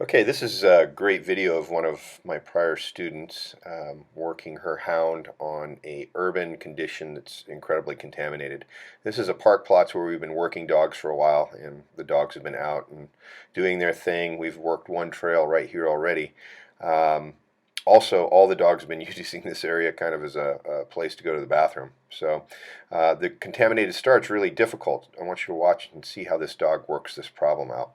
Okay, this is a great video of one of my prior students working her hound on a urban condition that's incredibly contaminated. This is a park plots where we've been working dogs for a while, and the dogs have been out and doing their thing. We've worked one trail right here already. Um, Also, all the dogs have been using this area kind of as a place to go to the bathroom. So the contaminated start's really difficult. I want you to watch and see how this dog works this problem out.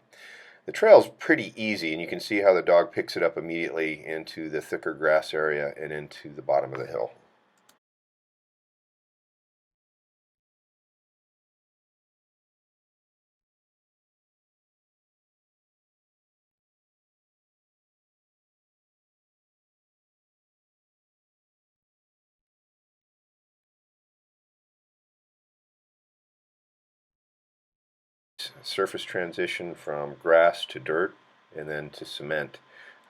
The trail's pretty easy, and you can see how the dog picks it up immediately into the thicker grass area and into the bottom of the hill. Surface transition from grass to dirt and then to cement.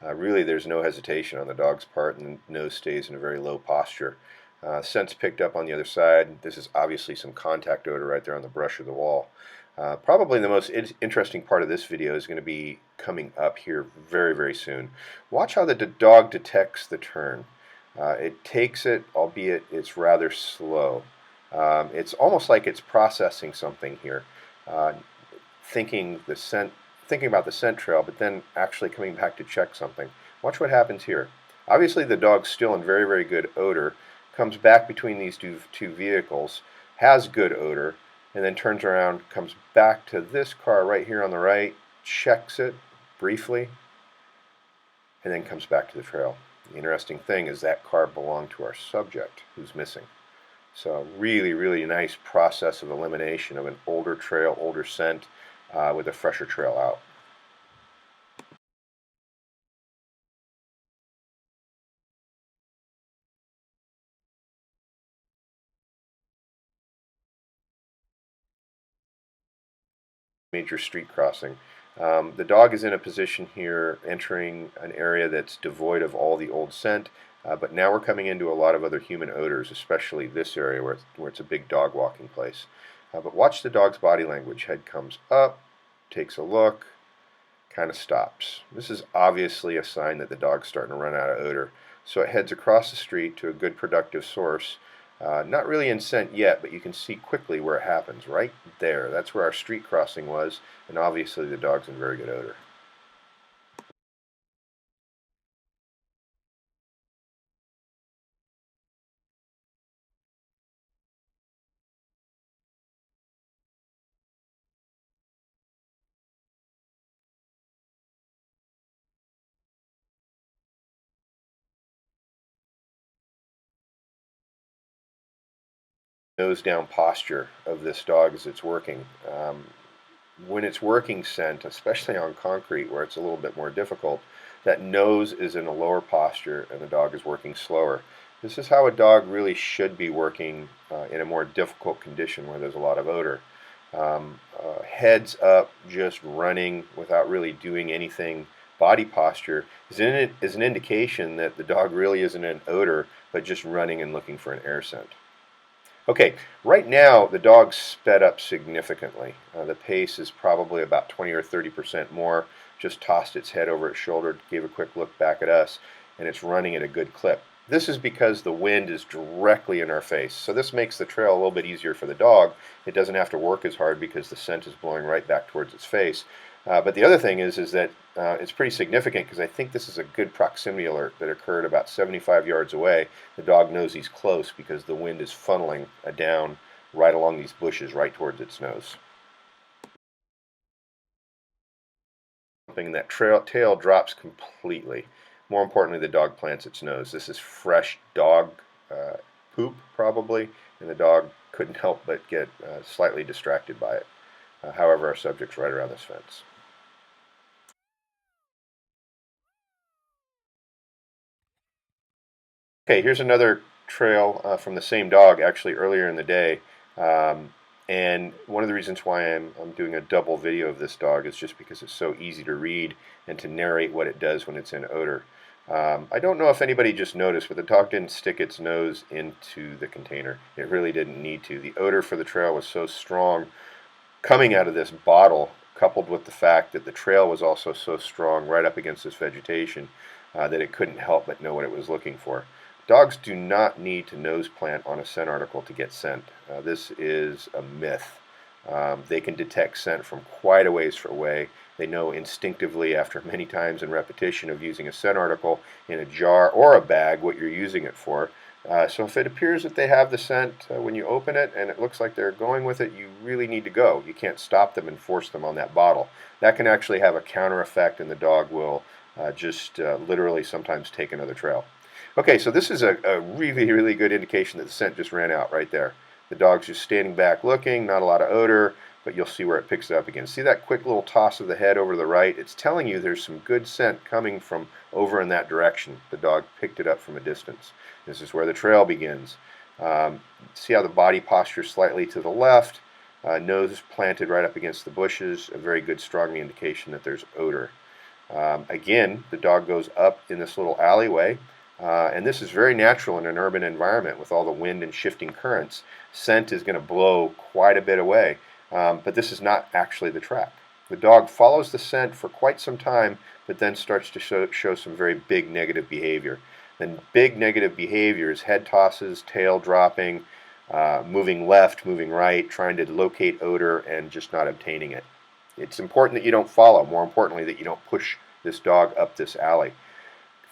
Really, there's no hesitation on the dog's part, and the nose stays in a very low posture. Scent's picked up on the other side. This is obviously some contact odor right there on the brush of the wall. Probably the most interesting part of this video is going to be coming up here very, very soon. Watch how the dog detects the turn. It takes it, albeit it's rather slow. It's almost like it's processing something here. Uh, thinking about the scent trail, but then actually coming back to check something. Watch what happens here. Obviously, the dog's still in very, very good odor, comes back between these two vehicles, has good odor, and then turns around, comes back to this car right here on the right, checks it briefly, and then comes back to the trail. The interesting thing is that car belonged to our subject who's missing. So really, really nice process of elimination of an older trail, older scent, with a fresher trail out. Major street crossing. The dog is in a position here entering an area that's devoid of all the old scent, but now we're coming into a lot of other human odors, especially this area where it's a big dog walking place. But watch the dog's body language. Head comes up, takes a look, kind of stops. This is obviously a sign that the dog's starting to run out of odor. So it heads across the street to a good productive source. Not really in scent yet, but you can see quickly where it happens. Right there. That's where our street crossing was, and obviously the dog's in very good odor. Nose down posture of this dog as it's working. When it's working scent, especially on concrete where it's a little bit more difficult, that nose is in a lower posture and the dog is working slower. This is how a dog really should be working in a more difficult condition where there's a lot of odor. Heads up, just running without really doing anything. Body posture is an indication that the dog really isn't in odor, but just running and looking for an air scent. Okay, right now the dog sped up significantly. The pace is probably about 20 or 30% more. Just tossed its head over its shoulder, gave a quick look back at us, and it's running at a good clip. This is because the wind is directly in our face. So this makes the trail a little bit easier for the dog. It doesn't have to work as hard because the scent is blowing right back towards its face. But the other thing is that it's pretty significant because I think this is a good proximity alert that occurred about 75 yards away. The dog knows he's close because the wind is funneling down right along these bushes right towards its nose. That tail drops completely. More importantly, the dog plants its nose. This is fresh dog poop, probably, and the dog couldn't help but get slightly distracted by it. However, our subject's right around this fence. Okay, here's another trail from the same dog, actually earlier in the day. Um, and one of the reasons why I'm doing a double video of this dog is just because it's so easy to read and to narrate what it does when it's in odor. I don't know if anybody just noticed, but the dog didn't stick its nose into the container. It really didn't need to. The odor for the trail was so strong coming out of this bottle coupled with the fact that the trail was also so strong right up against this vegetation that it couldn't help but know what it was looking for. Dogs do not need to nose plant on a scent article to get scent. This is a myth. They can detect scent from quite a ways away. They know instinctively after many times and repetition of using a scent article in a jar or a bag what you're using it for. So if it appears that they have the scent when you open it and it looks like they're going with it, you really need to go. You can't stop them and force them on that bottle. That can actually have a counter effect, and the dog will just literally sometimes take another trail. Okay, so this is a really, really good indication that the scent just ran out right there. The dog's just standing back looking, not a lot of odor, but you'll see where it picks it up again. See that quick little toss of the head over to the right? It's telling you there's some good scent coming from over in that direction. The dog picked it up from a distance. This is where the trail begins. See how the body posture is slightly to the left, nose planted right up against the bushes, a very good strong indication that there's odor. Again, the dog goes up in this little alleyway, and this is very natural in an urban environment with all the wind and shifting currents. Scent is going to blow quite a bit away, but this is not actually the track. The dog follows the scent for quite some time, but then starts to show some very big negative behavior. And big negative behavior is head tosses, tail dropping, moving left, moving right, trying to locate odor and just not obtaining it. It's important that you don't follow. More importantly, that you don't push this dog up this alley.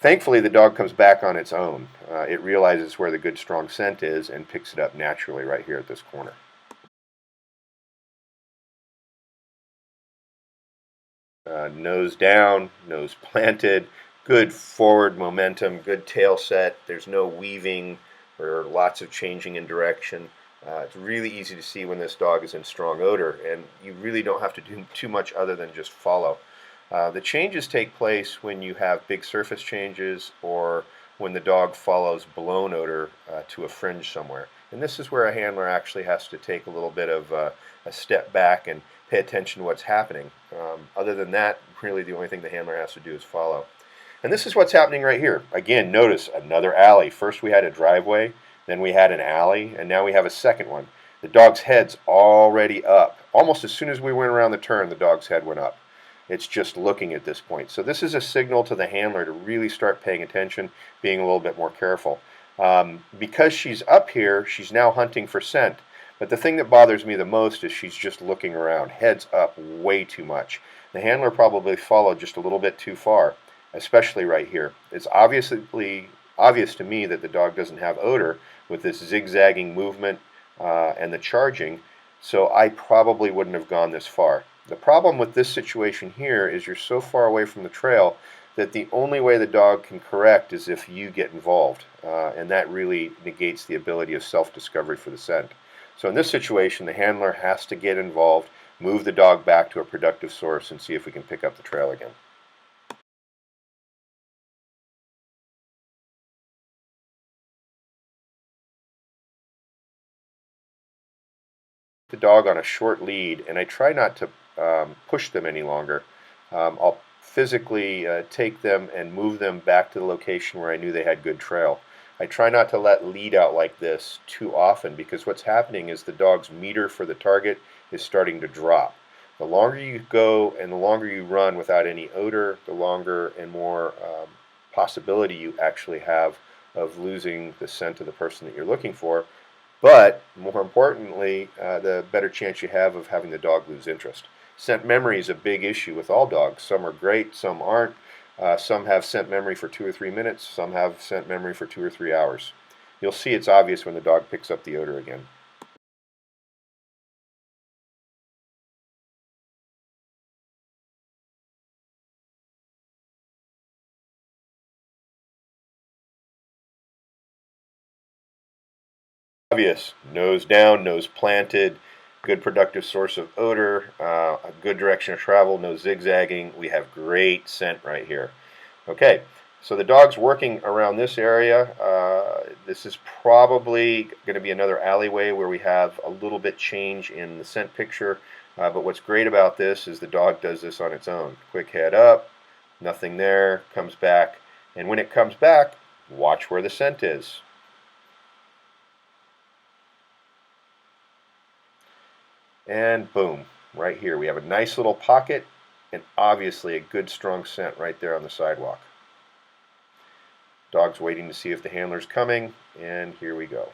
Thankfully, the dog comes back on its own. It realizes where the good strong scent is and picks it up naturally right here at this corner. Nose down, nose planted, good forward momentum, good tail set. There's no weaving or lots of changing in direction. It's really easy to see when this dog is in strong odor, and you really don't have to do too much other than just follow. The changes take place when you have big surface changes or when the dog follows blown odor to a fringe somewhere. And this is where a handler actually has to take a little bit of a step back and pay attention to what's happening. Other than that, really the only thing the handler has to do is follow. And this is what's happening right here. Again, notice another alley. First we had a driveway, then we had an alley, and now we have a second one. The dog's head's already up. Almost as soon as we went around the turn, the dog's head went up. It's just looking at this point. So this is a signal to the handler to really start paying attention, being a little bit more careful. Because she's up here, she's now hunting for scent. But the thing that bothers me the most is she's just looking around, heads up way too much. The handler probably followed just a little bit too far, especially right here. It's obviously obvious to me that the dog doesn't have odor with this zigzagging movement and the charging, so I probably wouldn't have gone this far. The problem with this situation here is you're so far away from the trail that the only way the dog can correct is if you get involved, and that really negates the ability of self-discovery for the scent. So in this situation, the handler has to get involved, move the dog back to a productive source, and see if we can pick up the trail again. The dog on a short lead, and I try not to push them any longer. I'll physically take them and move them back to the location where I knew they had good trail. I try not to let lead out like this too often, because what's happening is the dog's meter for the target is starting to drop. The longer you go and the longer you run without any odor, the longer and more possibility you actually have of losing the scent of the person that you're looking for. But more importantly, the better chance you have of having the dog lose interest. Scent memory is a big issue with all dogs. Some are great, some aren't. Some have scent memory for 2 or 3 minutes, some have scent memory for 2 or 3 hours. You'll see it's obvious when the dog picks up the odor again. Obvious, nose down, nose planted, good productive source of odor, a good direction of travel, no zigzagging. We have great scent right here. Okay, so the dog's working around this area. This is probably going to be another alleyway where we have a little bit change in the scent picture, but what's great about this is the dog does this on its own. Quick head up, nothing there, comes back, and when it comes back, watch where the scent is. And boom, right here. We have a nice little pocket and obviously a good strong scent right there on the sidewalk. Dog's waiting to see if the handler's coming, and here we go.